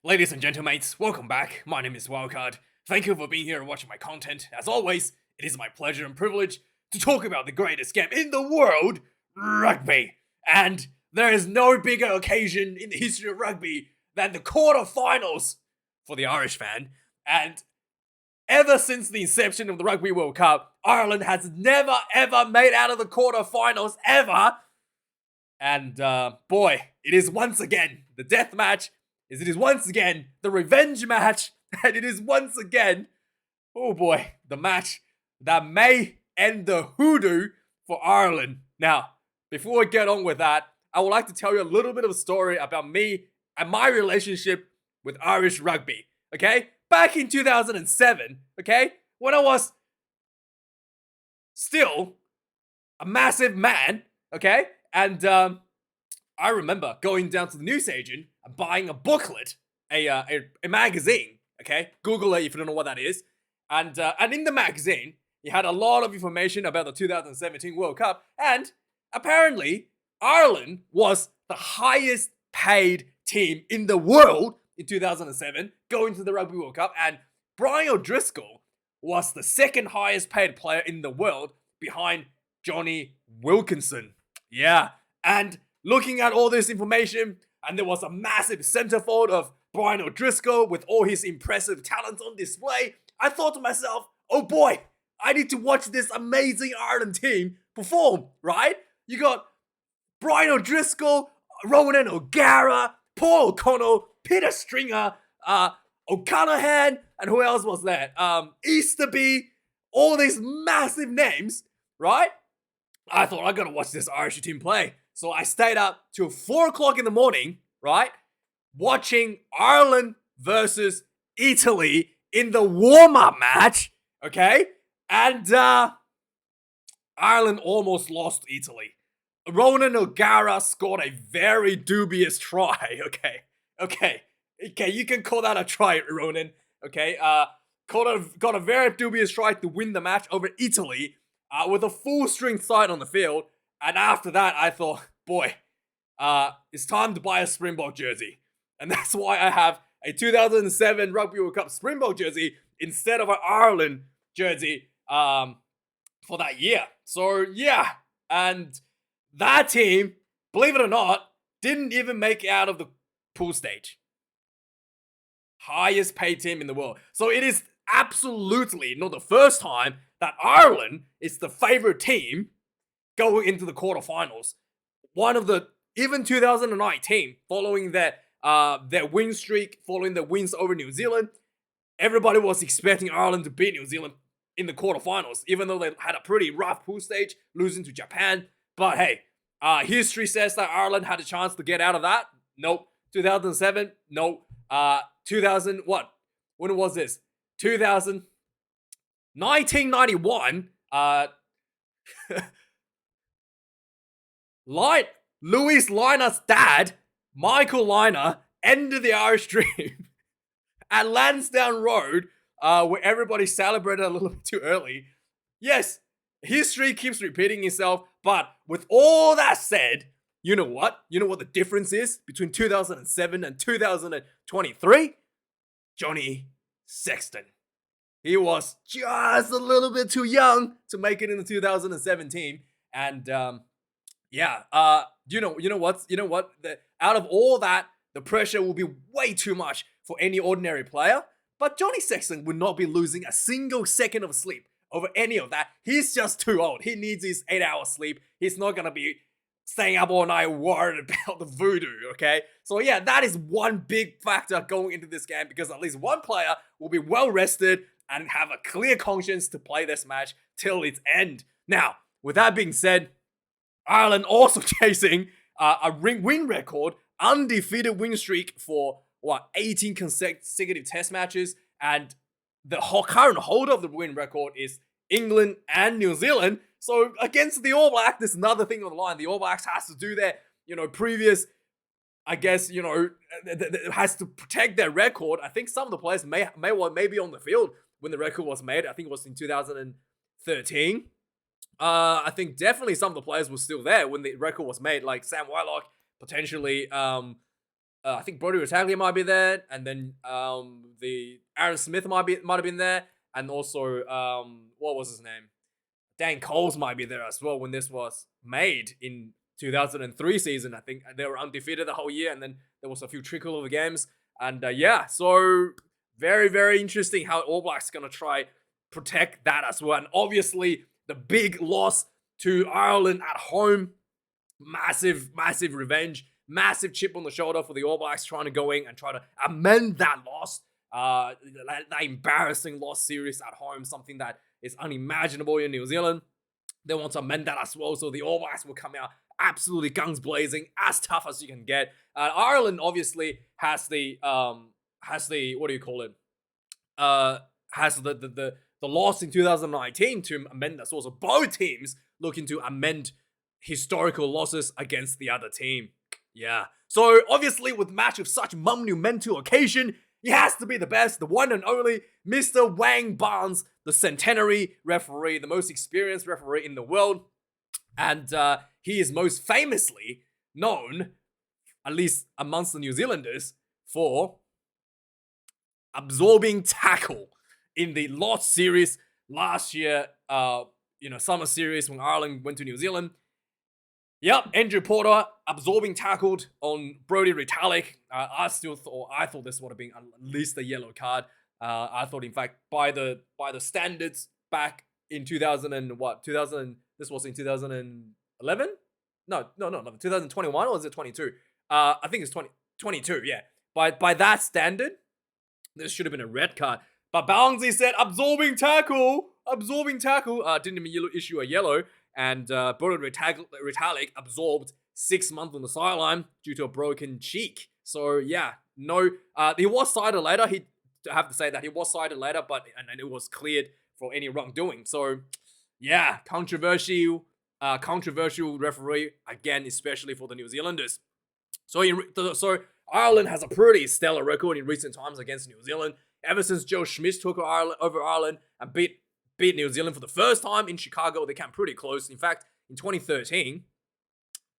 Ladies and gentlemen, welcome back. My name is Wildkard. Thank you for being here and watching my content. As always, it is my pleasure and privilege to talk about the greatest game in the world, rugby. And there is no bigger occasion in the history of rugby than the quarterfinals for the Irish fan. And ever since the inception of the Rugby World Cup, Ireland has never ever made out of the quarterfinals ever. And boy, it is once again the death match. It is once again the revenge match, and it is once again, oh boy, the match that may end the hoodoo for Ireland. Now, before we get on with that, I would like to tell you a little bit of a story about me and my relationship with Irish rugby. Okay, back in 2007, okay, when I was still a massive man, okay, and I remember going down to the newsagent and buying a booklet, a magazine. Okay, Google it if you don't know what that is. And in the magazine, it had a lot of information about the 2017 World Cup. And apparently, Ireland was the highest paid team in the world in 2007, going to the Rugby World Cup. And Brian O'Driscoll was the second highest paid player in the world, behind Johnny Wilkinson. Yeah, and looking at all this information, and there was a massive centerfold of Brian O'Driscoll with all his impressive talents on display, I thought to myself, oh boy, I need to watch this amazing Ireland team perform, right? You got Brian O'Driscoll, Ronan O'Gara, Paul O'Connell, Peter Stringer, O'Callaghan, and who else was there? Easterby, all these massive names, right? I thought I gotta watch this Irish team play. So I stayed up till 4 o'clock in the morning, right? Watching Ireland versus Italy in the warm-up match, okay? And Ireland almost lost Italy. Ronan O'Gara scored a very dubious try, okay, you can call that a try, Ronan, okay? Got a very dubious try to win the match over Italy with a full-strength side on the field. And after that, I thought, boy, it's time to buy a Springbok jersey. And that's why I have a 2007 Rugby World Cup Springbok jersey instead of an Ireland jersey for that year. So, yeah. And that team, believe it or not, didn't even make it out of the pool stage. Highest paid team in the world. So it is absolutely not the first time that Ireland is the favorite team going into the quarterfinals. One of the, even 2019, following their win streak, following their wins over New Zealand, everybody was expecting Ireland to beat New Zealand in the quarterfinals, even though they had a pretty rough pool stage, losing to Japan. But hey, history says that Ireland had a chance to get out of that. Nope. 2007, nope. 2000, what? When was this? 1991, Louis Liner's dad, Michael Liner, ended the Irish dream at Lansdowne Road, where everybody celebrated a little bit too early. Yes, history keeps repeating itself, but with all that said, you know what? You know what the difference is between 2007 and 2023? Johnny Sexton. He was just a little bit too young to make it in the 2017, and you know what? Out of all that, the pressure will be way too much for any ordinary player. But Johnny Sexton would not be losing a single second of sleep over any of that. He's just too old. He needs his 8-hour sleep. He's not gonna be staying up all night worried about the voodoo, okay? So yeah, that is one big factor going into this game, because at least one player will be well rested and have a clear conscience to play this match till its end. Now, with that being said, Ireland also chasing a win record, undefeated win streak for 18 consecutive test matches, and the current holder of the win record is England and New Zealand. So against the All Blacks, there's another thing on the line. The All Blacks has to do their, previous, I guess, has to protect their record. I think some of the players may be on the field when the record was made. I think it was in 2013. I think definitely some of the players were still there when the record was made, like Sam Whitelock, potentially I think Brody Rettaglia might be there, and then the Aaron Smith might have been there, and also what was his name? Dan Coles might be there as well when this was made in 2003 season. I think they were undefeated the whole year, and then there was a few trickle over games, and yeah, so very, very interesting how All Blacks gonna try protect that as well. And obviously the big loss to Ireland at home, massive revenge, massive chip on the shoulder for the All Blacks, trying to go in and try to amend that loss, that embarrassing loss series at home, something that is unimaginable in New Zealand. They want to amend that as well, so the All Blacks will come out absolutely guns blazing, as tough as you can get. Ireland obviously has the what do you call it? Has the loss in 2019 to amend that. So also both teams looking to amend historical losses against the other team. Yeah. So obviously with match of such monumental occasion, he has to be the best, the one and only Mr. Wang Barnes, the centenary referee, the most experienced referee in the world. And he is most famously known, at least amongst the New Zealanders, for absorbing tackle in the Lost series last year, summer series when Ireland went to New Zealand. Yep, Andrew Porter absorbing tackled on Brodie Retallick. I thought this would have been at least a yellow card. I thought, in fact, by the standards back in 2000 and what 2000. This was in 2011. No, 2021, or was it 22? I think it's 2022. Yeah, by that standard, this should have been a red card. But Bouncy said absorbing tackle. Didn't even issue a yellow. And Brodie Retallick absorbed 6 months on the sideline due to a broken cheek. So yeah, no, he was cited later. He have to say that he was cited later, but and it was cleared for any wrongdoing. So yeah, controversial referee again, especially for the New Zealanders. So Ireland has a pretty stellar record in recent times against New Zealand. Ever since Joe Schmidt took over Ireland and beat New Zealand for the first time in Chicago, they came pretty close. In fact, in 2013,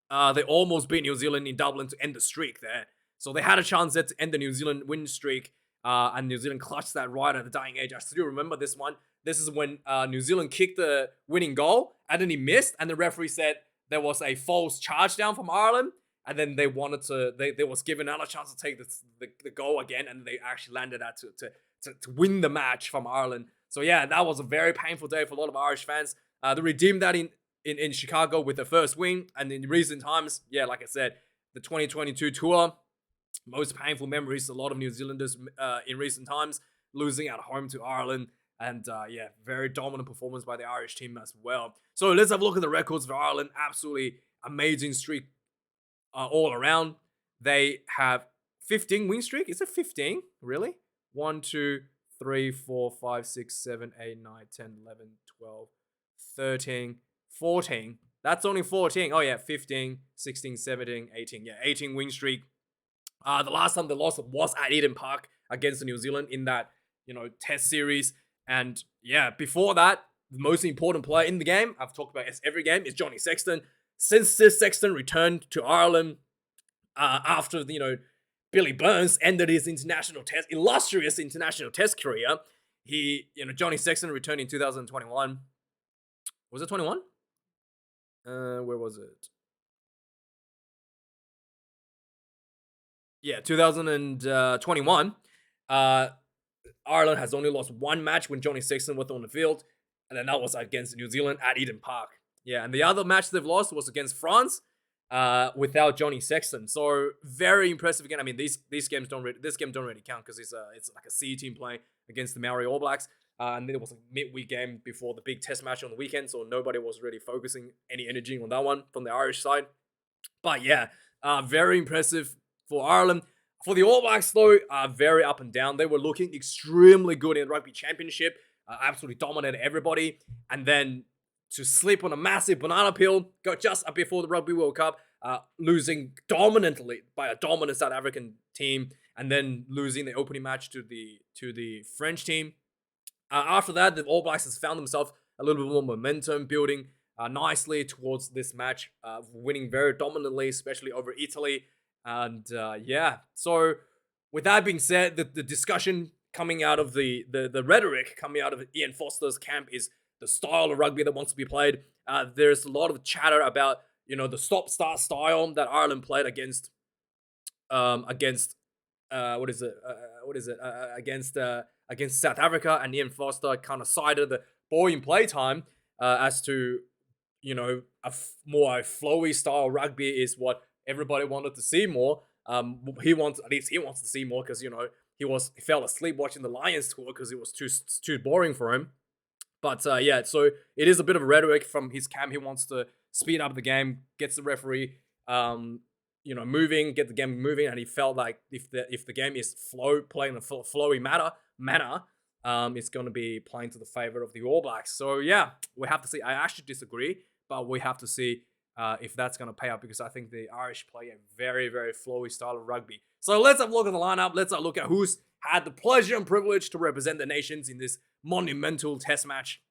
they almost beat New Zealand in Dublin to end the streak there. So they had a chance there to end the New Zealand win streak, and New Zealand clutched that right at the dying age. I still remember this one. This is when New Zealand kicked the winning goal, and then he missed, and the referee said there was a false charge down from Ireland, and then they was given another chance to take the goal again, and they actually landed that to win the match from Ireland. So yeah, that was a very painful day for a lot of Irish fans. They redeemed that in Chicago with the first win, and in recent times, yeah, like I said, the 2022 tour, most painful memories. A lot of New Zealanders in recent times losing at home to Ireland, and yeah, very dominant performance by the Irish team as well. So let's have a look at the records for Ireland. Absolutely amazing streak all around. They have 15 win streak. Is it 15? Really? 1, 2, 3, 4, 5, 6, 7, 8, 9, 10, 11, 12, 13, 14. That's only 14. Oh yeah, 15, 16, 17, 18. Yeah, 18 win streak. The last time they lost was at Eden Park against New Zealand in that, test series. And yeah, before that, the most important player in the game, I've talked about every game, is Johnny Sexton. Since this Sexton returned to Ireland after, Billy Burns ended his illustrious international test career, Johnny Sexton returned in 2021. Was it 21? Where was it? Yeah, 2021. Ireland has only lost one match when Johnny Sexton was on the field, and then that was against New Zealand at Eden Park. Yeah, and the other match they've lost was against France without Johnny Sexton. So very impressive again. I mean, these games don't really count because it's like a C team playing against the Maori All Blacks. And then it was a midweek game before the big test match on the weekend, so nobody was really focusing any energy on that one from the Irish side. But yeah, very impressive for Ireland. For the All Blacks, though, very up and down. They were looking extremely good in the Rugby Championship, absolutely dominated everybody, and then to slip on a massive banana peel, got just before the Rugby World Cup, losing dominantly by a dominant South African team, and then losing the opening match to the French team. After that, the All Blacks has found themselves a little bit more momentum, building nicely towards this match, winning very dominantly, especially over Italy. And yeah, so with that being said, the discussion coming out of the rhetoric coming out of Ian Foster's camp is the style of rugby that wants to be played. There's a lot of chatter about the stop-start style that Ireland played against what is it? Against South Africa, and Ian Foster kind of sided the ball in playtime as to more flowy style rugby is what everybody wanted to see more. At least he wants to see more because he fell asleep watching the Lions tour because it was too boring for him. But yeah, so it is a bit of rhetoric from his camp. He wants to speed up the game, gets the referee, moving, get the game moving, and he felt like if the game is playing in a flowy manner, it's going to be playing to the favor of the All Blacks. So yeah, we have to see. I actually disagree, but we have to see if that's going to pay out because I think the Irish play a very, very flowy style of rugby. So let's have a look at the lineup. Let's have a look at who's had the pleasure and privilege to represent the nations in this monumental test match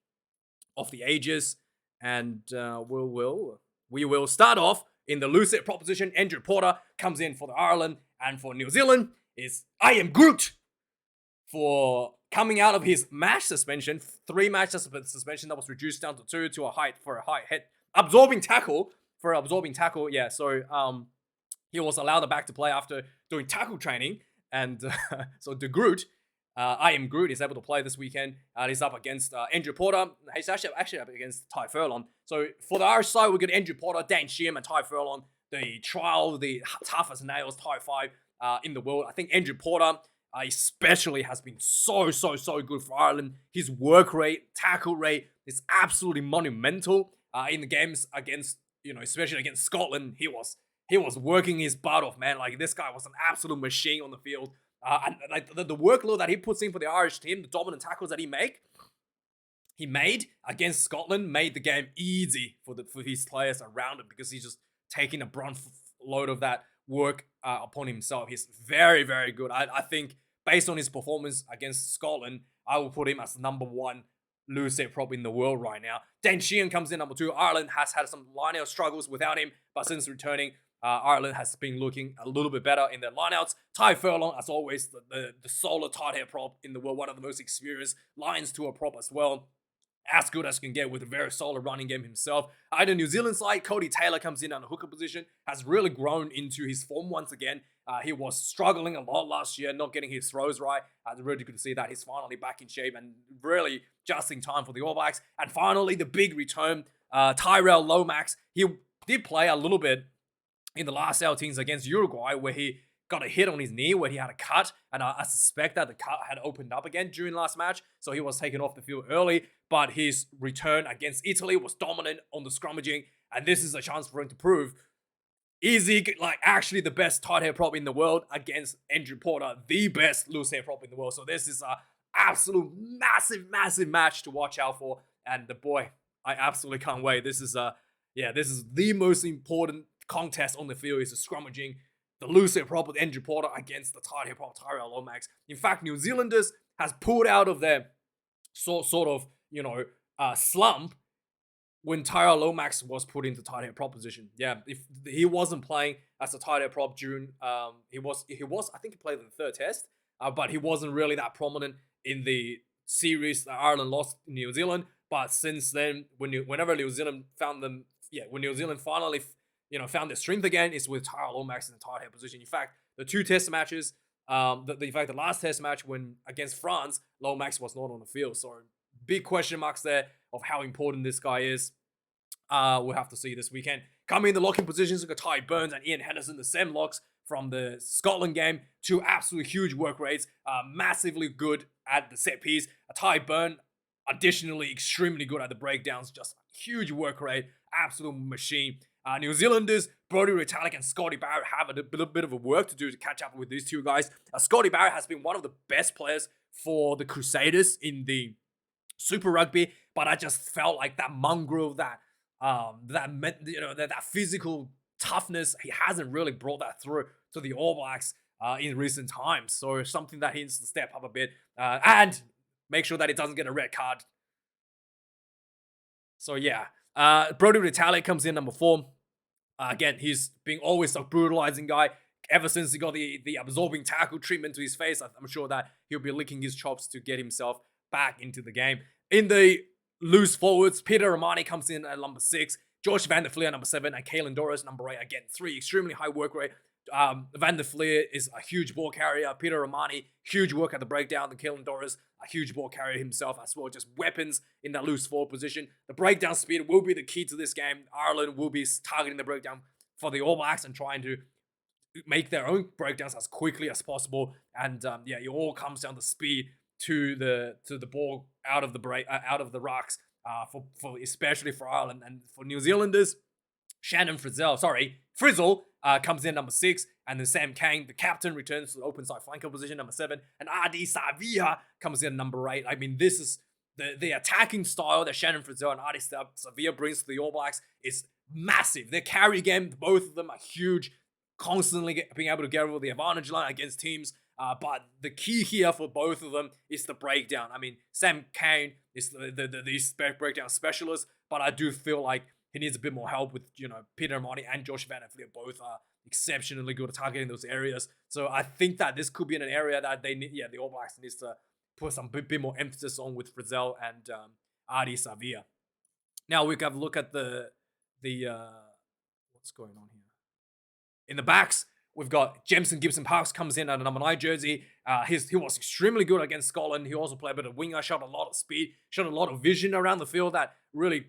of the ages. And we will start off in the loose proposition. Andrew Porter comes in for the Ireland, and for New Zealand is I Am Groot for coming out of his match suspension, 3 match suspension that was reduced down to 2 to a high head absorbing tackle. Yeah, so he was allowed back to play after doing tackle training, and so the Groot, I Am Groot, is able to play this weekend. He's up against Andrew Porter. He's actually up against Ty Furlong. So for the Irish side, we got Andrew Porter, Dan Sheehan, and Ty Furlong. The toughest nails, Ty 5 in the world. I think Andrew Porter especially has been so good for Ireland. His work rate, tackle rate is absolutely monumental. In the games against, especially against Scotland, he was working his butt off, man. Like, this guy was an absolute machine on the field. And like the workload that he puts in for the Irish team, the dominant tackles that he made against Scotland, made the game easy for his players around him because he's just taking a brunt load of that work upon himself. He's very, very good. I think based on his performance against Scotland, I will put him as number 1 loose set prop in the world right now. Dan Sheehan comes in number 2. Ireland has had some line-out struggles without him, but since returning, Ireland has been looking a little bit better in their lineouts. Ty Furlong, as always, the solo tight head prop in the world, one of the most experienced Lions tour prop as well. As good as you can get with a very solid running game himself. The New Zealand side, Cody Taylor comes in on the hooker position, has really grown into his form once again. He was struggling a lot last year, not getting his throws right. Really good to see that he's finally back in shape and really just in time for the All Blacks. And finally, the big return, Tyrell Lomax. He did play a little bit in the last outings against Uruguay where he got a hit on his knee where he had a cut, and I suspect that the cut had opened up again during last match, so he was taken off the field early, but his return against Italy was dominant on the scrummaging, and this is a chance for him to prove, is he actually the best tight head prop in the world against Andrew Porter, the best loose head prop in the world. So this is a absolute massive match to watch out for, and boy, I absolutely can't wait. This is the most important contest on the field, is the scrummaging. The loose head prop with Andrew Porter against the tight head prop Tyrell Lomax. In fact, New Zealanders has pulled out of their sort of slump when Tyrell Lomax was put into tight head prop position. Yeah, if he wasn't playing as a tight head prop during he was I think he played in the 3rd test, but he wasn't really that prominent in the series that Ireland lost to New Zealand. But since then, whenever New Zealand when New Zealand finally found their strength again, is with Tyrell Lomax in the tight head position. In fact, the 2 test matches, the last test match when against France, Lomax was not on the field. So big question marks there of how important this guy is. We'll have to see this weekend. Coming in the locking positions, we've got Ty Burns and Ian Henderson, the same locks from the Scotland game. 2 absolutely huge work rates, massively good at the set piece. Ty Burns, additionally, extremely good at the breakdowns, just huge work rate, absolute machine. New Zealanders, Brodie Retallick and Scotty Barrett have a bit of a work to do to catch up with these 2 guys. Scotty Barrett has been one of the best players for the Crusaders in the Super Rugby, but I just felt like that mongrel, that physical toughness, he hasn't really brought that through to the All Blacks in recent times. So something that he needs to step up a bit and make sure that he doesn't get a red card. So yeah, Brodie Retallick comes in number 4. Again, he's being always a brutalizing guy, ever since he got the absorbing tackle treatment to his face, I'm sure that he'll be licking his chops to get himself back into the game. In the loose forwards, Peter Romani comes in at number 6, Josh Van der Fleer number 7, and Kalen Doris number 8. Again, 3 extremely high work rate. Van der Fleer is a huge ball carrier. Peter Romani, huge work at the breakdown. The Kalen Doris, a huge ball carrier himself as well. Just weapons in that loose forward position. The breakdown speed will be the key to this game. Ireland will be targeting the breakdown for the All Blacks and trying to make their own breakdowns as quickly as possible. And yeah, it all comes down to speed to the ball out of the rocks. For especially for Ireland and for New Zealanders, Frizzell comes in number 6, and then Sam Kane, the captain, returns to the open side flanker position, number 7, and Adi Savia comes in number 8. I mean, this is the attacking style that Shannon Frizzell and Adi Savia brings to the All Blacks is massive. Their carry game, both of them are huge, constantly being able to get over the advantage line against teams. But the key here for both of them is the breakdown. I mean, Sam Kane is the breakdown specialist, but I do feel like he needs a bit more help with, Peter Marty and Josh Van der Fleer. Both are exceptionally good at targeting those areas. So I think that this could be an area that the All Blacks needs to put some bit more emphasis on with Frizzell and Adi Savia. Now we can have a look at the what's going on here. In the backs, we've got Jameson Gibson-Parks comes in at a number 9 jersey. He was extremely good against Scotland. He also played a bit of winger, shot a lot of speed, shot a lot of vision around the field that really,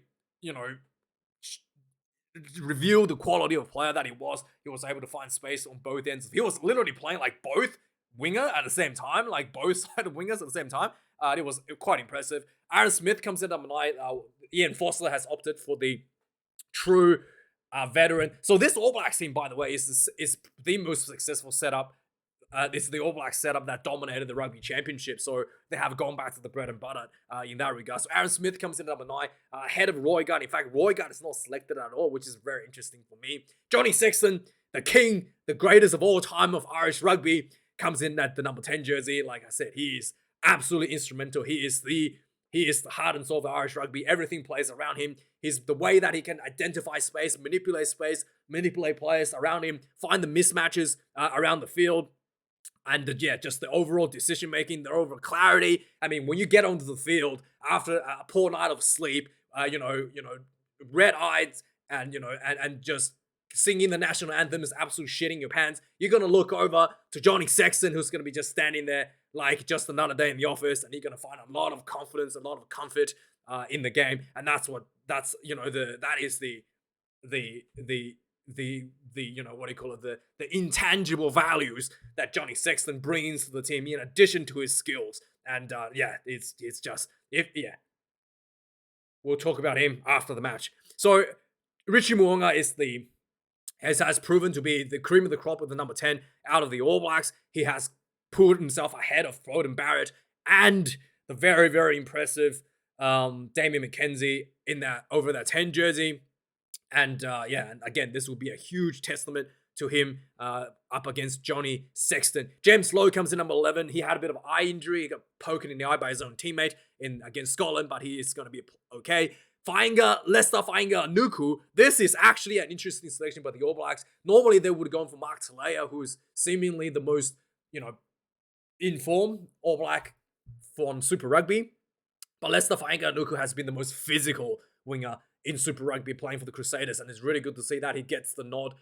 revealed the quality of player that he was. He was able to find space on both ends. He was literally playing like both winger at the same time, like both side of wingers at the same time. It was quite impressive. Aaron Smith comes in at number 9. Ian Foster has opted for the true veteran. So this All Blacks team, by the way, is the most successful setup. This is the All Blacks setup that dominated the Rugby Championship. So they have gone back to the bread and butter in that regard. So Aaron Smith comes in at number 9, ahead of Roy Gard. In fact, Roy Gard is not selected at all, which is very interesting for me. Johnny Sexton, the king, the greatest of all time of Irish rugby, comes in at the number 10 jersey. Like I said, he is absolutely instrumental. He is the heart and soul of Irish rugby. Everything plays around him. He's the way that he can identify space, manipulate players around him, find the mismatches around the field. And just the overall decision making, the overall clarity. I mean, when you get onto the field after a poor night of sleep, red eyes and just singing the national anthem is absolutely shitting your pants. You're gonna look over to Johnny Sexton, who's gonna be just standing there like just another day in the office, and you're gonna find a lot of confidence, a lot of comfort in the game, and that's the intangible values that Johnny Sexton brings to the team in addition to his skills. And we'll talk about him after the match. So Richie Mo'unga has proven to be the cream of the crop with the number 10 out of the All Blacks. He has put himself ahead of Broden Barrett and the very, very impressive Damien McKenzie over that 10 jersey. And and again, this will be a huge testament to him up against Johnny Sexton. James Lowe comes in number 11. He had a bit of eye injury. He got poked in the eye by his own teammate against Scotland, but he is going to be okay. Leicester Nuku. This is actually an interesting selection by the All Blacks. Normally, they would have gone for Mark Talea, who is seemingly the most, in form All Black on Super Rugby. But Leicester Nuku has been the most physical winger in Super Rugby playing for the Crusaders, and it's really good to see that he gets the nod.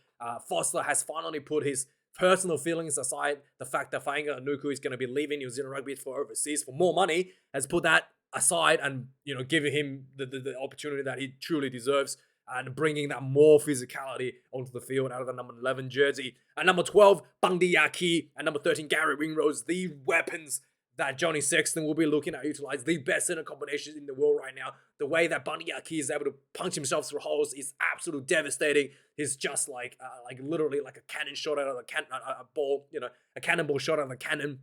Foster has finally put his personal feelings aside. The fact that Fainga Nuku is going to be leaving New Zealand Rugby for overseas for more money has put that aside and, giving him the opportunity that he truly deserves and bringing that more physicality onto the field out of the number 11 jersey. And number 12, Bangdi Yaki, and number 13, Gary Ringrose, the weapons that Johnny Sexton will be looking at utilize, the best center combinations in the world right now. The way that Bangdi Yaki is able to punch himself through holes is absolutely devastating. He's just like literally like a cannon shot out of a cannonball shot out of a cannon.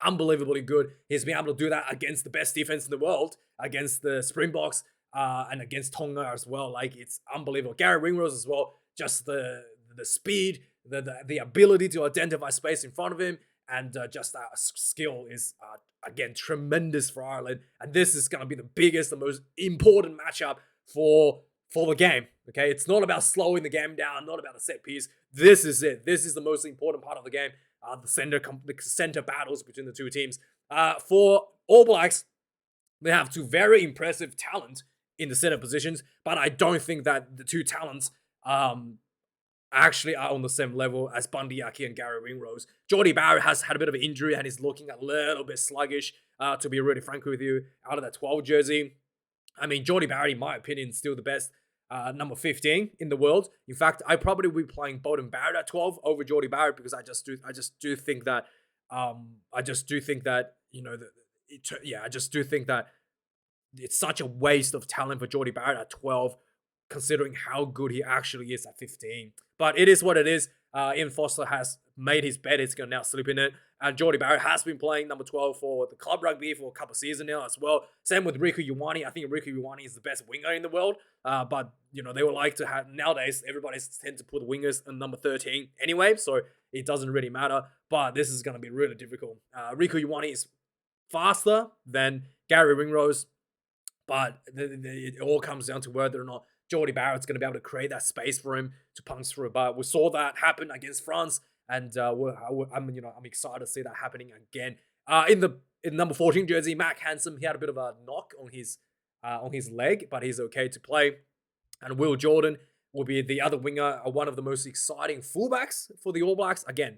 Unbelievably good. He's been able to do that against the best defense in the world, against the Springboks, and against Tonga as well. Like, it's unbelievable. Gary Ringrose as well, just the speed, the ability to identify space in front of him, and just that skill is, again, tremendous for Ireland. And this is going to be the biggest, the most important matchup for for the game. Okay, it's not about slowing the game down, not about the set piece. This is it. This is the most important part of the game. The center battles between the two teams. For All Blacks, they have two very impressive talent in the center positions, but I don't think that the two talents actually are on the same level as Bundy Aki and Gary Ringrose. Jordie Barrett has had a bit of an injury and is looking a little bit sluggish, to be really frank with you, out of that 12 jersey. I mean, Jordie Barrett, in my opinion, is still the best number 15 in the world. In fact, I probably will be playing Beauden Barrett at 12 over Jordie Barrett because I just do think that I just do think that it's such a waste of talent for Jordie Barrett at 12, considering how good he actually is at 15. But it is what it is. Ian Foster has made his bed. He's going to now sleep in it. And Jordie Barrett has been playing number 12 for the club rugby for a couple of seasons now as well. Same with Riku Ioane. I think Riku Ioane is the best winger in the world. But, they would like to have, nowadays, everybody tends to put wingers in number 13 anyway. So it doesn't really matter. But this is going to be really difficult. Riku Ioane is faster than Gary Ringrose. But it all comes down to whether or not Jordie Barrett's going to be able to create that space for him to punch through. But we saw that happen against France, and I'm excited to see that happening again. In number 14 jersey, Mac Hansen, he had a bit of a knock on his leg, but he's okay to play. And Will Jordan will be the other winger, one of the most exciting fullbacks for the All Blacks. Again,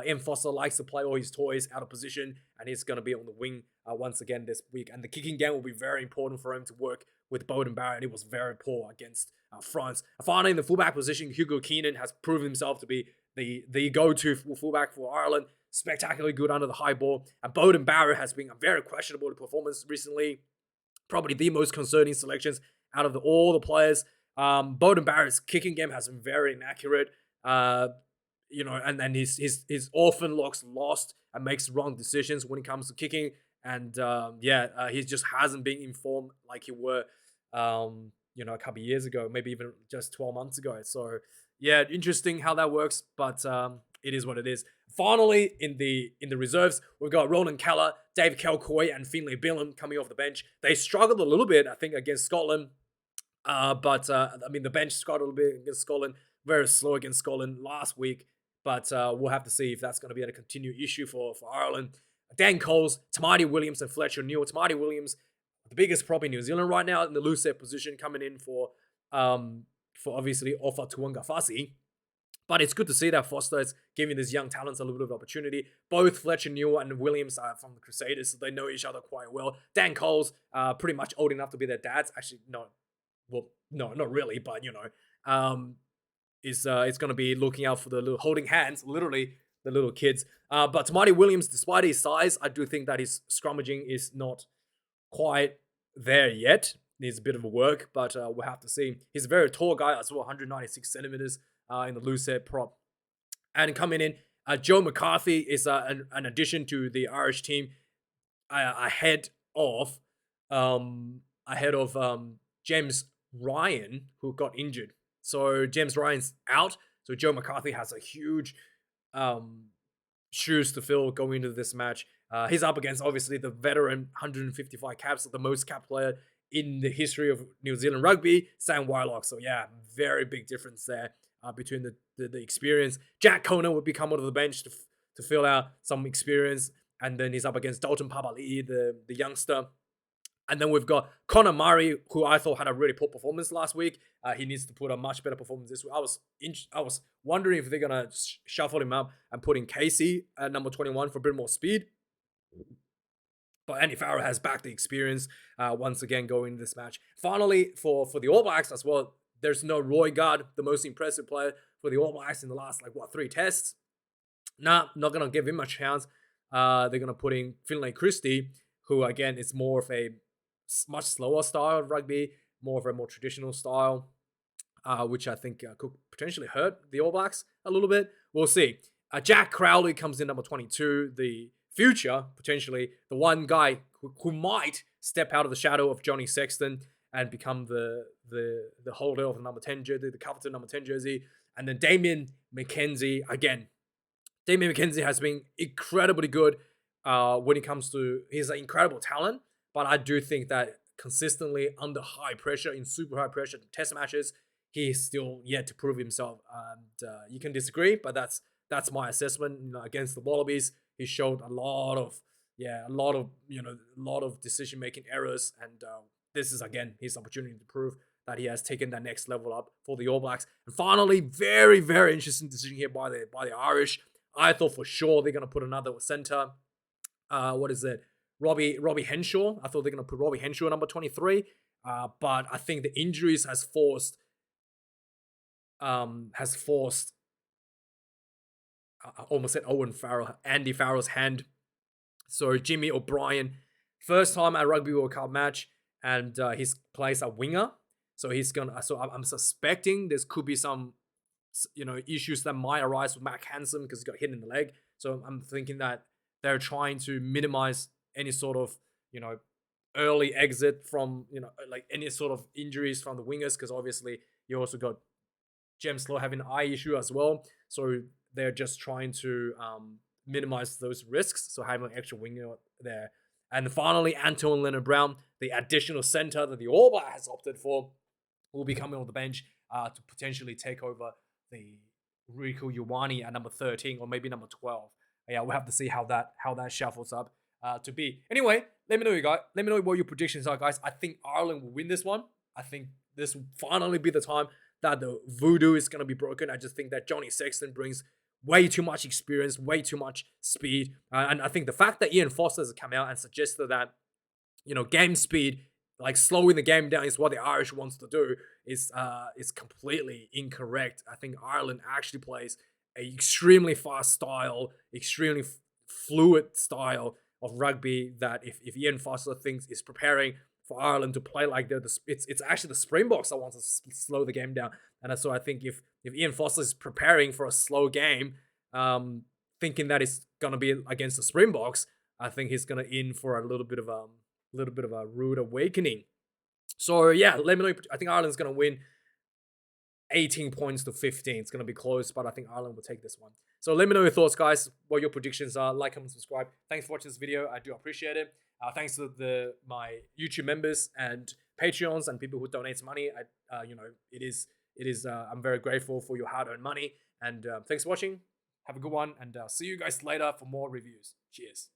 Ian Foster likes to play all his toys out of position, and he's going to be on the wing once again this week. And the kicking game will be very important for him to work with Beauden Barrett, and he was very poor against France. Finally, in the fullback position, Hugo Keenan has proven himself to be the go-to fullback for Ireland. Spectacularly good under the high ball. And Beauden Barrett has been a very questionable performance recently. Probably the most concerning selections out of all the players. Beauden Barrett's kicking game has been very inaccurate. And he's often looks lost and makes wrong decisions when it comes to kicking. And he just hasn't been informed like he were, a couple of years ago, maybe even just 12 months ago. So yeah, interesting how that works, but it is what it is. Finally, in the reserves, we've got Ronan Keller, Dave Kelcoy, and Finlay Billam coming off the bench. They struggled a little bit, I think, against Scotland. The bench struggled a little bit against Scotland. Very slow against Scotland last week. But we'll have to see if that's going to be a continued issue for Ireland. Dan Coles, Tamati Williams, and Fletcher Neal. Tamati Williams, the biggest prop in New Zealand right now in the loose set position, coming in for obviously Ofa Tuangafasi. But it's good to see that Foster is giving these young talents a little bit of opportunity. Both Fletcher Neal and Williams are from the Crusaders, so they know each other quite well. Dan Coles, pretty much old enough to be their dads. Actually, no, not really, but is going to be looking out for the little holding hands, literally the little kids. But Tamati Williams, despite his size, I do think that his scrummaging is not quite there yet. Needs a bit of a work, but we'll have to see. He's a very tall guy as well, 196 centimeters in the loose head prop. And coming in, Joe McCarthy is an addition to the Irish team ahead of James Ryan, who got injured. So James Ryan's out. So Joe McCarthy has a huge shoes to fill going into this match. He's up against, obviously, the veteran 155 caps, the most cap player in the history of New Zealand rugby, Sam Whitelock. So yeah, very big difference there between the experience. Jack Conan would be coming to the bench to fill out some experience. And then he's up against Dalton Papali'i, the youngster. And then we've got Connor Murray, who I thought had a really poor performance last week. He needs to put a much better performance this week. I was wondering if they're gonna shuffle him up and put in Casey at number 21 for a bit more speed. But Andy Farrell has back the experience once again going into this match. Finally, for the All Blacks as well, there's no Roy Guard, the most impressive player for the All Blacks in the last 3 tests. Nah, not gonna give him a chance. They're gonna put in Finlay Christie, who again is more of a much slower style of rugby, more of a more traditional style, which I think could potentially hurt the All Blacks a little bit. We'll see. Jack Crowley comes in number 22, the future, potentially, the one guy who might step out of the shadow of Johnny Sexton and become the holder of the number 10 jersey, the coveted number 10 jersey. And then Damien McKenzie, again. Damien McKenzie has been incredibly good when it comes to, he's an incredible talent, but I do think that consistently under high pressure, in super high pressure test matches, he's still yet to prove himself. And you can disagree, but that's my assessment. Against the Wallabies, he showed a lot of decision making errors, and this is again his opportunity to prove that he has taken that next level up for the All Blacks. And finally, very, very interesting decision here by the Irish. I thought for sure they're gonna put another centre. What is it? Robbie Henshaw. I thought they're gonna put Robbie Henshaw at number 23. But I think the injuries has forced I almost said Andy Farrell's hand. So Jimmy O'Brien, first time at Rugby World Cup match, and he's plays a winger. So I'm suspecting there could be some, issues that might arise with Mac Hansen because he got hit in the leg. So I'm thinking that they're trying to minimize any sort of, early exit from, like any sort of injuries from the wingers, because obviously you also got James Lowe having an eye issue as well. So they're just trying to minimize those risks. So having an extra winger there. And finally, Anton Leonard-Brown, the additional center that the All Black has opted for, will be coming on the bench to potentially take over the Riku Ioane at number 13 or maybe number 12. Yeah, we'll have to see how that shuffles up to be. Anyway, let me know what your predictions are, guys. I think Ireland will win this one. I think this will finally be the time that the voodoo is going to be broken. I just think that Johnny Sexton brings way too much experience, way too much speed. And I think the fact that Ian Foster has come out and suggested that, game speed, like slowing the game down, is what the Irish wants to do, is completely incorrect. I think Ireland actually plays an extremely fast style, extremely fluid style of rugby that if Ian Foster thinks is preparing for Ireland to play like it's actually the Springboks that wants to slow the game down. And so I think if Ian Foster is preparing for a slow game, thinking that it's gonna be against the Springboks, I think he's gonna in for a little bit of a rude awakening. So yeah, let me know. I think Ireland's gonna win 18 points to 15. It's gonna be close, but I think Ireland will take this one. So let me know your thoughts, guys. What your predictions are. Like, comment, subscribe. Thanks for watching this video. I do appreciate it. Thanks to my YouTube members and Patreons and people who donate money. I'm very grateful for your hard-earned money. And thanks for watching. Have a good one, and see you guys later for more reviews. Cheers.